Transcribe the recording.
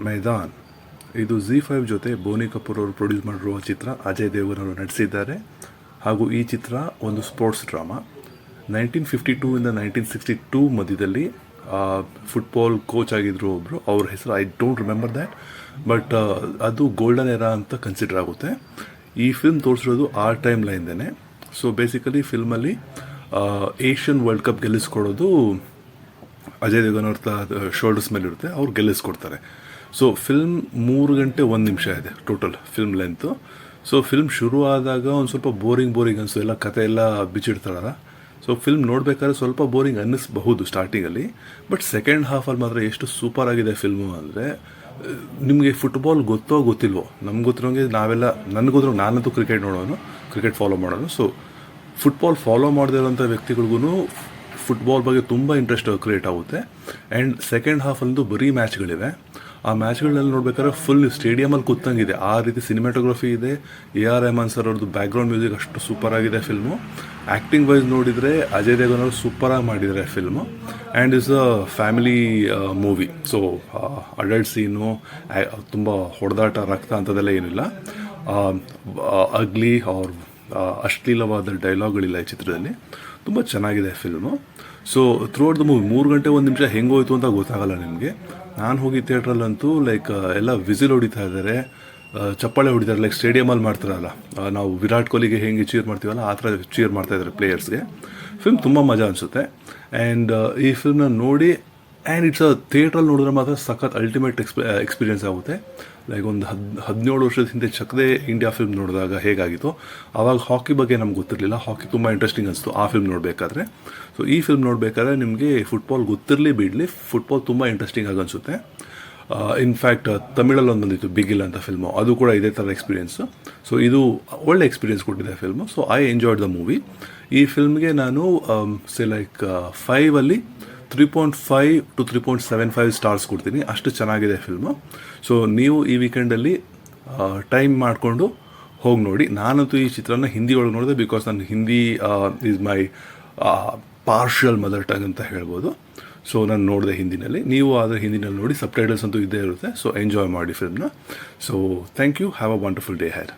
ಮೈದಾನ್ ಇದು ZEE5 ಜೊತೆ ಬೋನಿ ಕಪೂರ್ ಅವರು ಪ್ರೊಡ್ಯೂಸ್ ಮಾಡಿರುವ ಚಿತ್ರ. ಅಜಯ್ ದೇವಗನ್ ಅವರು ನಟಿಸಿದ್ದಾರೆ ಹಾಗೂ ಈ ಚಿತ್ರ ಒಂದು ಸ್ಪೋರ್ಟ್ಸ್ ಡ್ರಾಮಾ. 1952 ಇಂದ 1962 ಮಧ್ಯದಲ್ಲಿ ಫುಟ್ಬಾಲ್ ಕೋಚ್ ಆಗಿದ್ರು ಒಬ್ಬರು. ಅವ್ರ ಹೆಸರು I don't remember that, but ಅದು ಗೋಲ್ಡನ್ ಎರಾ ಅಂತ ಕನ್ಸಿಡರ್ ಆಗುತ್ತೆ. ಈ ಫಿಲ್ಮ್ ತೋರಿಸಿರೋದು ಆ ಟೈಮ್ ಲೈನ್ದೇ. ಸೊ ಬೇಸಿಕಲಿ ಫಿಲ್ಮಲ್ಲಿ ಏಷ್ಯನ್ ವರ್ಲ್ಡ್ ಕಪ್ ಗೆಲ್ಲಿಸ್ಕೊಡೋದು ಅಜಯ್ ದೇವಗನ್ ಅವ್ರ ಶೋಲ್ಡರ್ಸ್ ಮೇಲೆ ಇರುತ್ತೆ, ಅವ್ರು ಗೆಲ್ಲಿಸ್ಕೊಡ್ತಾರೆ. ಸೊ ಫಿಲ್ಮ್ 3 ಗಂಟೆ 1 ನಿಮಿಷ ಇದೆ total film length. So film ಶುರು ಆದಾಗ ಒಂದು ಸ್ವಲ್ಪ ಬೋರಿಂಗ್ ಅನಿಸ್ತು, ಎಲ್ಲ ಕತೆ ಎಲ್ಲ ಬಿಚ್ಚಿಡ್ತಾರಲ್ಲ. ಸೊ ಫಿಲ್ಮ್ ನೋಡಬೇಕಾದ್ರೆ ಸ್ವಲ್ಪ ಬೋರಿಂಗ್ ಅನ್ನಿಸ್ಬಹುದು ಸ್ಟಾರ್ಟಿಂಗಲ್ಲಿ, ಬಟ್ ಸೆಕೆಂಡ್ ಹಾಫಲ್ಲಿ ಮಾತ್ರ ಎಷ್ಟು ಸೂಪರ್ ಆಗಿದೆ ಫಿಲ್ಮು ಅಂದರೆ, ನಿಮಗೆ ಫುಟ್ಬಾಲ್ ಗೊತ್ತೋ ಗೊತ್ತಿಲ್ವೋ, ನಮ್ಗೆ ಗೊತ್ತಿರೋಂಗೆ ನಾನಂತೂ ಕ್ರಿಕೆಟ್ ನೋಡೋನು, ಕ್ರಿಕೆಟ್ ಫಾಲೋ ಮಾಡೋನು. ಸೊ ಫುಟ್ಬಾಲ್ ಫಾಲೋ ಮಾಡದೇ ಇರೋಂಥ ವ್ಯಕ್ತಿಗಳಿಗೂ ಫುಟ್ಬಾಲ್ ಬಗ್ಗೆ ತುಂಬ ಇಂಟ್ರೆಸ್ಟ್ ಕ್ರಿಯೇಟ್ ಆಗುತ್ತೆ. ಆ್ಯಂಡ್ ಸೆಕೆಂಡ್ ಹಾಫಲ್ಲಂತೂ ಬರೀ ಮ್ಯಾಚ್ಗಳಿವೆ. ಆ ಮ್ಯಾಚ್ಗಳನ್ನೆಲ್ಲ ನೋಡ್ಬೇಕಾದ್ರೆ ಫುಲ್ ಸ್ಟೇಡಿಯಮಲ್ಲಿ ಕೂತಂಗಿದೆ, ಆ ರೀತಿ ಸಿನಿಮಾಟೋಗ್ರಫಿ ಇದೆ. AR ರೆಹಮಾನ್ ಸರ್ ಅವ್ರದ್ದು ಬ್ಯಾಕ್ಗ್ರೌಂಡ್ ಮ್ಯೂಸಿಕ್ ಅಷ್ಟು ಸೂಪರ್ ಆಗಿದೆ ಫಿಲ್ಮು. ಆ್ಯಕ್ಟಿಂಗ್ ವೈಸ್ ನೋಡಿದರೆ ಅಜಯ್ ದೇವಗನ್ ಅವರು ಸೂಪರಾಗಿ ಮಾಡಿದ್ದಾರೆ film. And is a family movie. So adult scene, ತುಂಬ ಹೊಡೆದಾಟ, ರಕ್ತ ಅಂಥದ್ದೆಲ್ಲ ಏನಿಲ್ಲ. ಅಗ್ಲಿ ಅವ್ರ ಅಶ್ಲೀಲವಾದ ಡೈಲಾಗ್ಗಳಿಲ್ಲ ಈ ಚಿತ್ರದಲ್ಲಿ. ತುಂಬ ಚೆನ್ನಾಗಿದೆ film. So throughout the movie 3 ಗಂಟೆ 1 ನಿಮಿಷ ಹೆಂಗೋಯ್ತು ಅಂತ ಗೊತ್ತಾಗಲ್ಲ ನಿಮಗೆ. ನಾನು ಹೋಗಿ ಥಿಯೇಟ್ರಲ್ಲಂತೂ ಎಲ್ಲ ವಿಸಿಲ್ ಹೊಡಿತಾ ಇದ್ದಾರೆ, ಚಪ್ಪಾಳೆ ಹೊಡಿತಾರೆ, ಸ್ಟೇಡಿಯಮಲ್ಲಿ ಮಾಡ್ತಾರಲ್ಲ, ನಾವು ವಿರಾಟ್ ಕೊಹ್ಲಿಗೆ ಹೆಂಗೆ ಚೀರ್ ಮಾಡ್ತೀವಲ್ಲ ಆ ಥರ ಚೀರ್ ಮಾಡ್ತಾಯಿದ್ದಾರೆ ಪ್ಲೇಯರ್ಸ್ಗೆ. ಫಿಲ್ಮ್ ತುಂಬ ಮಜಾ ಅನಿಸುತ್ತೆ. ಆ್ಯಂಡ್ ಈ ಫಿಲ್ಮ್ನ ನೋಡಿ, ಆ್ಯಂಡ್ ಇಟ್ಸ್ ಥಿಯೇಟ್ರಲ್ಲಿ ನೋಡಿದ್ರೆ ಮಾತ್ರ ಸಖತ್ ಅಲ್ಟಿಮೇಟ್ ಎಕ್ಸ್ಪೀರಿಯೆನ್ಸ್ ಆಗುತ್ತೆ. ಒಂದು 17 ವರ್ಷದ ಹಿಂದೆ ಚಕ್ದೆ ಇಂಡಿಯಾ ಫಿಲ್ಮ್ ನೋಡಿದಾಗ ಹೇಗಾಗಿತ್ತು, ಆವಾಗ ಹಾಕಿ ಬಗ್ಗೆ ನಮ್ಗೆ ಗೊತ್ತಿರಲಿಲ್ಲ. ಹಾಕಿ ತುಂಬ ಇಂಟ್ರೆಸ್ಟಿಂಗ್ ಅನಿಸ್ತು ಆ ಫಿಲ್ಮ್ ನೋಡಬೇಕಾದ್ರೆ. ಸೊ ಈ ಫಿಲ್ಮ್ ನೋಡಬೇಕಾದ್ರೆ ನಿಮಗೆ ಫುಟ್ಬಾಲ್ ಗೊತ್ತಿರಲಿ ಬಿಡಲಿ, ಫುಟ್ಬಾಲ್ ತುಂಬ ಇಂಟ್ರೆಸ್ಟಿಂಗ್ ಆಗಿ ಅನಿಸುತ್ತೆ. ಇನ್ಫ್ಯಾಕ್ಟ್ ತಮಿಳಲ್ಲಿ ಒಂದು ಬಂದಿತ್ತು ಬಿಗಿಲ್ ಅಂತ ಫಿಲ್ಮು, ಅದು ಕೂಡ ಇದೇ ಥರ ಎಕ್ಸ್ಪೀರಿಯೆನ್ಸು. ಸೊ ಇದು ಒಳ್ಳೆ ಎಕ್ಸ್ಪೀರಿಯೆನ್ಸ್ ಕೊಟ್ಟಿದೆ film. So I enjoyed the movie. ಈ ಫಿಲ್ಮ್ಗೆ ನಾನು 5ಅಲ್ಲಿ 3.5 to 3.75 ಸ್ಟಾರ್ಸ್ ಕೊಡ್ತೀನಿ. ಅಷ್ಟು ಚೆನ್ನಾಗಿದೆ ಫಿಲ್ಮು. ಸೊ ನೀವು ಈ ವೀಕೆಂಡಲ್ಲಿ ಟೈಮ್ ಮಾಡಿಕೊಂಡು ಹೋಗಿ ನೋಡಿ. ನಾನಂತೂ ಈ ಚಿತ್ರನ ಹಿಂದಿ ಒಳಗೆ ನೋಡಿದೆ, ಬಿಕಾಸ್ ನನ್ನ Hindi is my partial mother tongue ಅಂತ ಹೇಳ್ಬೋದು. ಸೊ ನಾನು ನೋಡಿದೆ ಹಿಂದಿನಲ್ಲಿ. ನೀವು ಆದರೆ ಹಿಂದಿನಲ್ಲಿ ನೋಡಿ, ಸಬ್ ಟೈಟಲ್ಸ್ ಅಂತೂ ಇದ್ದೇ ಇರುತ್ತೆ. ಸೊ ಎಂಜಾಯ್ ಮಾಡಿ ಫಿಲ್ಮ್ನ. So thank you. Have a wonderful day had.